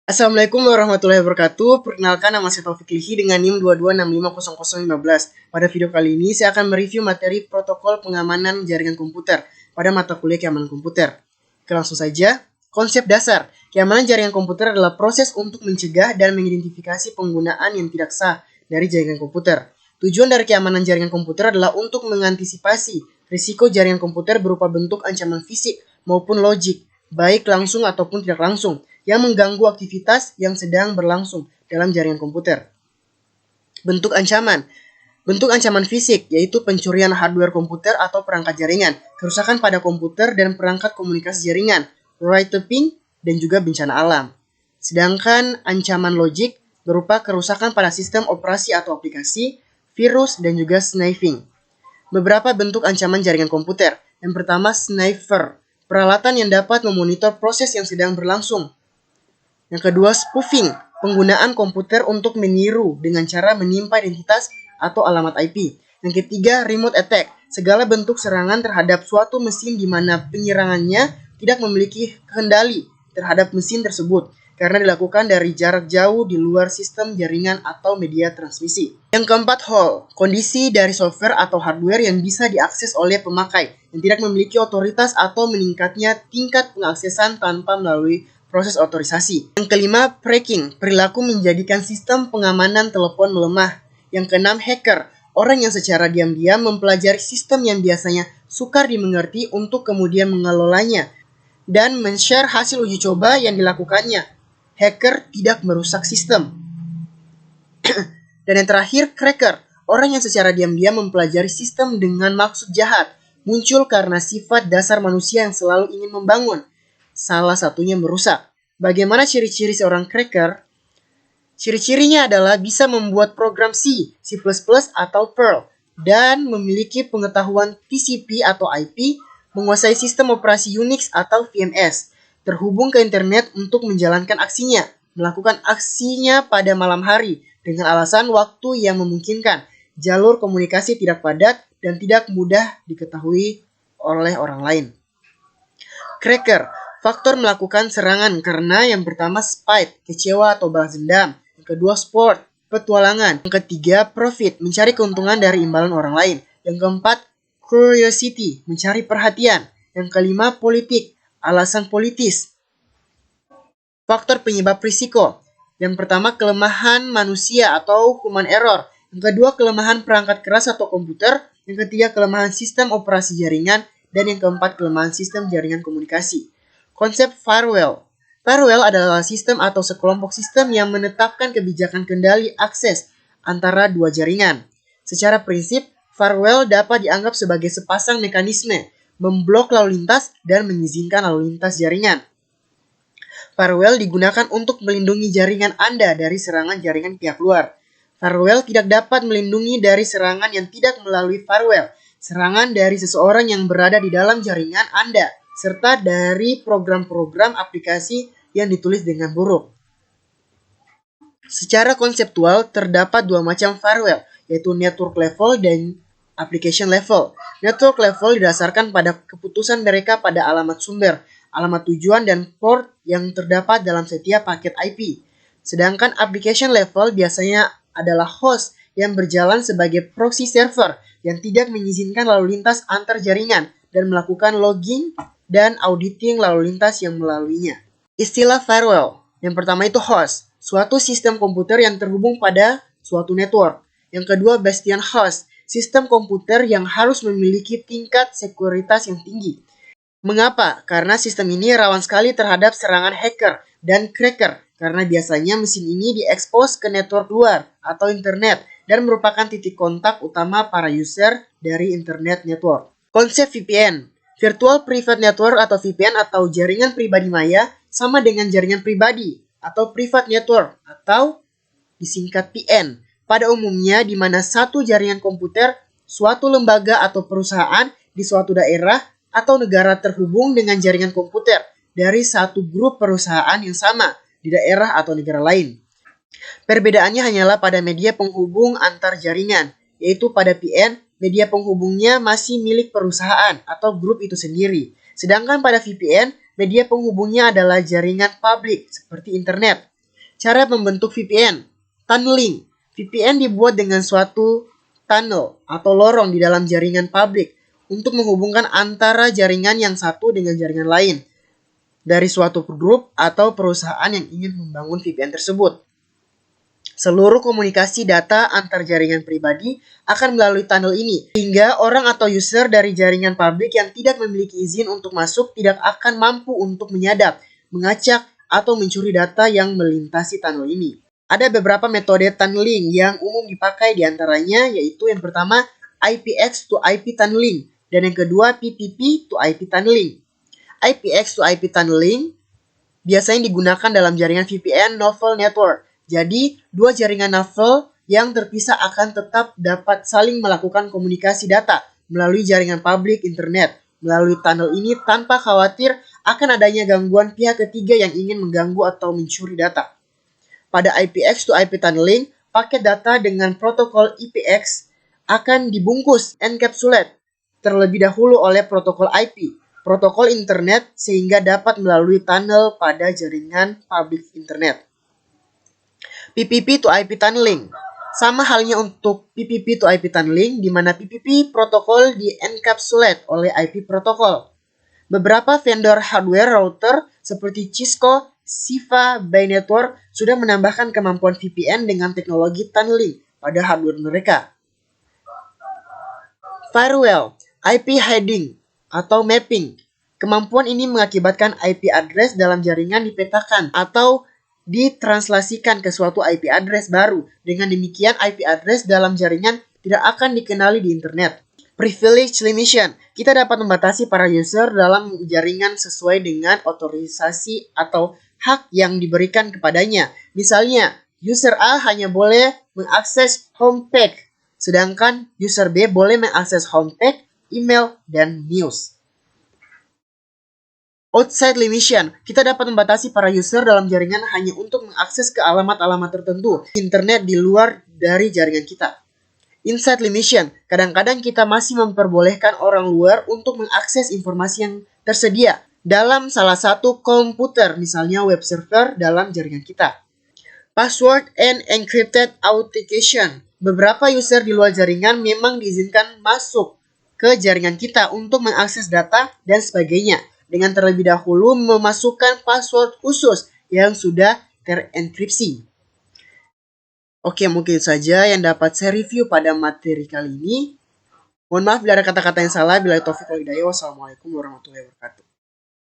Assalamualaikum warahmatullahi wabarakatuh. Perkenalkan, nama saya Taufik Lihi dengan NIM 22650015. Pada video kali ini saya akan mereview materi protokol pengamanan jaringan komputer pada mata kuliah keamanan komputer. Langsung saja, konsep dasar. Keamanan jaringan komputer adalah proses untuk mencegah dan mengidentifikasi penggunaan yang tidak sah dari jaringan komputer. Tujuan dari keamanan jaringan komputer adalah untuk mengantisipasi risiko jaringan komputer berupa bentuk ancaman fisik maupun logik, baik langsung ataupun tidak langsung, yang mengganggu aktivitas yang sedang berlangsung dalam jaringan komputer. Bentuk ancaman fisik yaitu pencurian hardware komputer atau perangkat jaringan, kerusakan pada komputer dan perangkat komunikasi jaringan, write-tapping, dan juga bencana alam. Sedangkan ancaman logik berupa kerusakan pada sistem operasi atau aplikasi, virus, dan juga sniffing. Beberapa bentuk ancaman jaringan komputer. Yang pertama, sniffer, peralatan yang dapat memonitor proses yang sedang berlangsung. Yang kedua, spoofing, penggunaan komputer untuk meniru dengan cara menimpa identitas atau alamat IP. Yang ketiga, remote attack, segala bentuk serangan terhadap suatu mesin di mana penyerangannya tidak memiliki kendali terhadap mesin tersebut karena dilakukan dari jarak jauh di luar sistem jaringan atau media transmisi. Yang keempat, hole, kondisi dari software atau hardware yang bisa diakses oleh pemakai yang tidak memiliki otoritas atau meningkatnya tingkat pengaksesan tanpa melalui proses otorisasi. Yang kelima, cracking, perilaku menjadikan sistem pengamanan telepon melemah. Yang keenam, hacker, orang yang secara diam-diam mempelajari sistem yang biasanya sukar dimengerti untuk kemudian mengelolanya dan men-share hasil uji coba yang dilakukannya. Hacker tidak merusak sistem. Dan yang terakhir, cracker, orang yang secara diam-diam mempelajari sistem dengan maksud jahat, muncul karena sifat dasar manusia yang selalu ingin membangun. Salah satunya merusak. Bagaimana ciri-ciri seorang cracker? Ciri-cirinya adalah bisa membuat program C, C++, atau Perl, dan memiliki pengetahuan TCP atau IP, menguasai sistem operasi Unix atau VMS, terhubung ke internet untuk menjalankan aksinya, melakukan aksinya pada malam hari dengan alasan waktu yang memungkinkan, jalur komunikasi tidak padat, dan tidak mudah diketahui oleh orang lain. Cracker, faktor melakukan serangan karena yang pertama spite, kecewa atau balas dendam. Yang kedua sport, petualangan. Yang ketiga profit, mencari keuntungan dari imbalan orang lain. Yang keempat curiosity, mencari perhatian. Yang kelima politik, alasan politis. Faktor penyebab risiko. Yang pertama kelemahan manusia atau human error. Yang kedua kelemahan perangkat keras atau komputer. Yang ketiga kelemahan sistem operasi jaringan. Dan yang keempat kelemahan sistem jaringan komunikasi. Konsep firewall. Firewall adalah sistem atau sekelompok sistem yang menetapkan kebijakan kendali akses antara dua jaringan. Secara prinsip, firewall dapat dianggap sebagai sepasang mekanisme memblok lalu lintas dan mengizinkan lalu lintas jaringan. Firewall digunakan untuk melindungi jaringan Anda dari serangan jaringan pihak luar. Firewall tidak dapat melindungi dari serangan yang tidak melalui firewall, serangan dari seseorang yang berada di dalam jaringan Anda, serta dari program-program aplikasi yang ditulis dengan buruk. Secara konseptual, terdapat dua macam firewall, yaitu network level dan application level. Network level didasarkan pada keputusan mereka pada alamat sumber, alamat tujuan, dan port yang terdapat dalam setiap paket IP. Sedangkan application level biasanya adalah host yang berjalan sebagai proxy server yang tidak mengizinkan lalu lintas antar jaringan dan melakukan logging dan auditing lalu lintas yang melaluinya. Istilah firewall. Yang pertama itu host, suatu sistem komputer yang terhubung pada suatu network. Yang kedua bastion host, sistem komputer yang harus memiliki tingkat sekuritas yang tinggi. Mengapa? Karena sistem ini rawan sekali terhadap serangan hacker dan cracker, karena biasanya mesin ini diekspos ke network luar atau internet dan merupakan titik kontak utama para user dari internet network. Konsep VPN, Virtual Private Network atau VPN atau jaringan pribadi maya sama dengan jaringan pribadi atau private network atau disingkat PN. Pada umumnya di mana satu jaringan komputer, suatu lembaga atau perusahaan di suatu daerah atau negara terhubung dengan jaringan komputer dari satu grup perusahaan yang sama di daerah atau negara lain. Perbedaannya hanyalah pada media penghubung antar jaringan, yaitu pada PN, media penghubungnya masih milik perusahaan atau grup itu sendiri. Sedangkan pada VPN, media penghubungnya adalah jaringan publik seperti internet. Cara membentuk VPN. Tunneling. VPN dibuat dengan suatu tunnel atau lorong di dalam jaringan publik untuk menghubungkan antara jaringan yang satu dengan jaringan lain dari suatu grup atau perusahaan yang ingin membangun VPN tersebut. Seluruh komunikasi data antar jaringan pribadi akan melalui tunnel ini, sehingga orang atau user dari jaringan publik yang tidak memiliki izin untuk masuk tidak akan mampu untuk menyadap, mengacak, atau mencuri data yang melintasi tunnel ini. Ada beberapa metode tunneling yang umum dipakai diantaranya, yaitu yang pertama IPX to IP tunneling, dan yang kedua PPP to IP tunneling. IPX to IP tunneling biasanya digunakan dalam jaringan VPN novel network. Jadi, dua jaringan novel yang terpisah akan tetap dapat saling melakukan komunikasi data melalui jaringan publik internet melalui tunnel ini tanpa khawatir akan adanya gangguan pihak ketiga yang ingin mengganggu atau mencuri data. Pada IPX to IP tunneling, paket data dengan protokol IPX akan dibungkus encapsulate terlebih dahulu oleh protokol IP, protokol internet, sehingga dapat melalui tunnel pada jaringan publik internet. PPP to IP tunneling. Sama halnya untuk PPP to IP tunneling, di mana PPP protokol di-encapsulate oleh IP protokol. Beberapa vendor hardware router seperti Cisco, Siva, Bay Network sudah menambahkan kemampuan VPN dengan teknologi tunneling pada hardware mereka. Firewall, IP hiding, atau mapping. Kemampuan ini mengakibatkan IP address dalam jaringan dipetakan atau ditranslasikan ke suatu IP address baru. Dengan demikian, IP address dalam jaringan tidak akan dikenali di internet. Privilege limitation. Kita dapat membatasi para user dalam jaringan sesuai dengan otorisasi atau hak yang diberikan kepadanya. Misalnya, user A hanya boleh mengakses homepage, sedangkan user B boleh mengakses homepage, email, dan news. Outside limitation, kita dapat membatasi para user dalam jaringan hanya untuk mengakses ke alamat-alamat tertentu internet di luar dari jaringan kita. Inside limitation, kadang-kadang kita masih memperbolehkan orang luar untuk mengakses informasi yang tersedia dalam salah satu komputer, misalnya web server dalam jaringan kita. Password and encrypted authentication. Beberapa user di luar jaringan memang diizinkan masuk ke jaringan kita untuk mengakses data dan sebagainya, dengan terlebih dahulu memasukkan password khusus yang sudah terenkripsi. Oke, mungkin saja yang dapat saya review pada materi kali ini. Mohon maaf bila ada kata-kata yang salah. Bila taufiq wal hidayah. Wassalamualaikum warahmatullahi wabarakatuh.